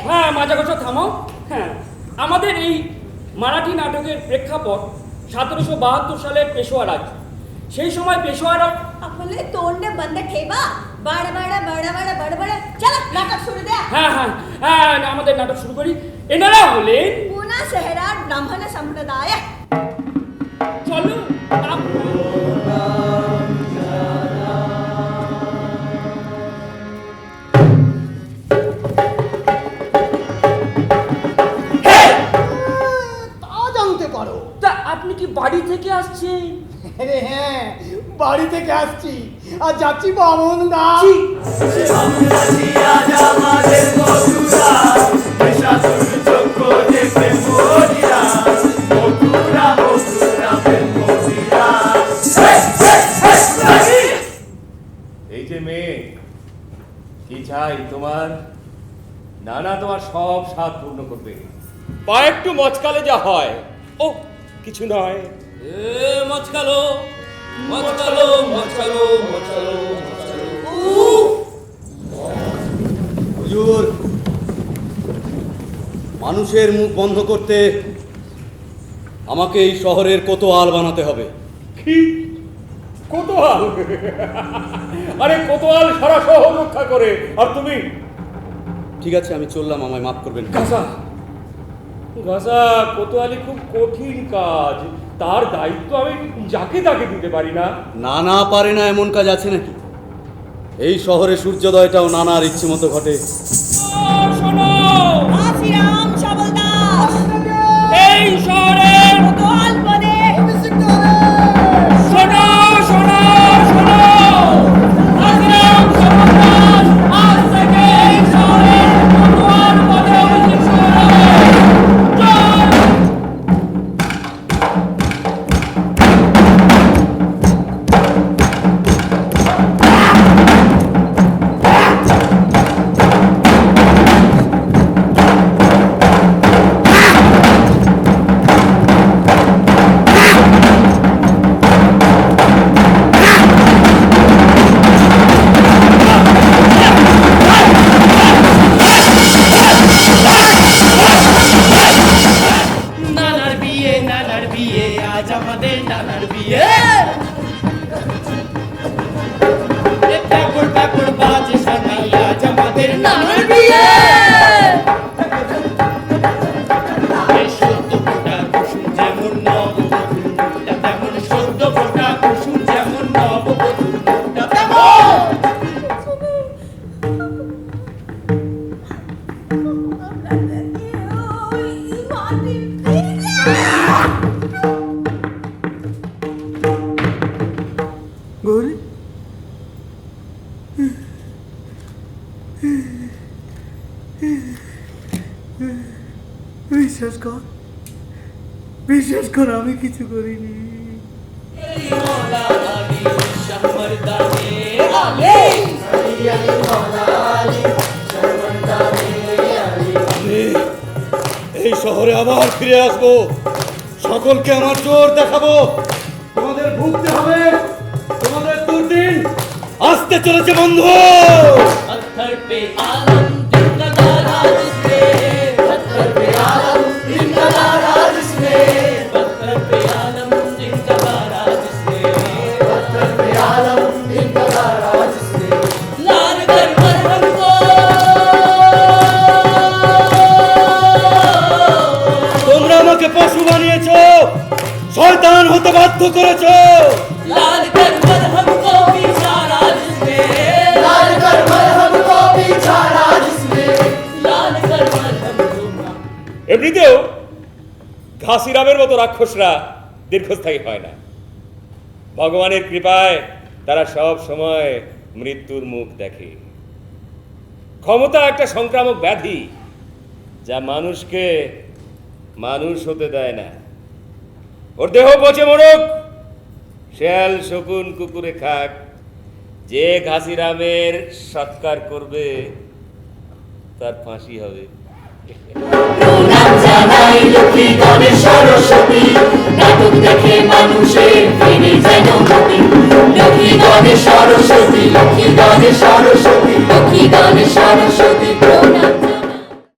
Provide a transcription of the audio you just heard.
হ্যাঁ, মাজা কথা থামাও। হ্যাঁ, আমাদের এই মারাঠি নাটকের প্রেক্ষাপট 1772 সালের পেশোয়া রাজ। সেই সময় পেশোয়ারা अपने तोड़ने बंद ठेवा बड़ा बड़ा बड़ा बड़ा बड़ा बड़ा चलो नाटक शुरू दे। হ্যাঁ হ্যাঁ হ্যাঁ, আমাদের নাটক শুরু করি। এনারা হলেন पूना शहरा ब्राह्मण संप्रदाय। চলো তা আপনি কি বাড়ি থেকে আসছেন? আরে হ্যাঁ, বাড়ি থেকে আসছি আর যাচ্ছি বামন গাঁ। এই যে মেয়ে, কি চাই তোমার? নানা তোমার সব স্বাদ পূর্ণ করবে। পা একটু মচকালে যা হয়। ও কিছু নয়। মচকালো মচকালো মচকালো মচকালো মচকালো। হুজুর, মানুষের মুখ বন্ধ করতে আমাকে এই শহরের কোতোয়াল বানাতে হবে। কি কোতোয়াল? আরে কোতোয়াল সারা শহর রক্ষা করে, আর তুমি? ঠিক আছে, আমি চললাম, আমায় মাফ করবেন। গাছা গাছা, কোতোয়ালি খুব কঠিন কাজ, তার দায়িত্ব আমি যাকে তাকে দিতে পারি না। নানা পারে না এমন কাজ আছে নাকি? এই শহরে সূর্যোদয়টাও নানার ইচ্ছে মতো ঘটে। শোনো, काशीराम सबलदास এই শহরের कोतवाल बने শোনো শোনো শোনো, কাশীরাম সর্বদাস আজ থেকে এই শহরের কোতোয়াল পদে অভিষিক্ত হলো। নানার বিয়ে আজ আমাদের নানার বিয়ে। ব্যাপর ব্যাপর বাজে সানাই আজ আমাদের নানার বিয়ে। সদ্য ফোটা কুসুম যেমন নববধূর মুখটা তেমন, সদ্য ফোটা কুসুম যেমন নববধূর মুখটা তেমন। বিশ্বাস কর আমি কিছু করিনি। এই শহরে আবার ফিরে আসবো, সকলকে আমার জোর দেখাবো। তোমাদের ভুগতে হবে, তোমাদের দুর্দিন আসতে চলেছে বন্ধু। पत्थर पे आलम दिन का तारा जिसने, पत्थर पे आलम दिन का तारा जिसने, पत्थर पे आलम दिन का तारा जिसने, पत्थर पे आलम दिन का तारा जिसने, लाल कर हमको। তোমরা আমাকে পশু বানিয়েছো, শয়তান হতে বাধ্য করেছো। लाल कर हमको बिचारा जिसने, लाल कर हमको बिचारा जिसने, लाल कर हमको। এমনিতেও ঘাসিরামের মতো রাক্ষসরা দীর্ঘস্থায়ী হয় না। ভগবানের কৃপায় তারা সব সময় মৃত্যুর মুখ দেখে। ক্ষমতা একটা সংক্রামক ব্যাধি, যা মানুষকে মানুষ হতে দেয় না। ওর দেহ পচে মরুক, শেয়াল শকুন কুকুরে খাক, যে ঘাসিরামের সৎকার করবে তার ফাঁসি হবে। প্রণাম জানাই লক্ষ্মী গণেশ সরস্বতী, নাটক দেখে মানুষের ফিরে যেন গতি। লক্ষ্মী গণেশ সরস্বতী, লক্ষ্মী গণেশ সরস্বতী, লক্ষ্মী গণেশ সরস্বতী।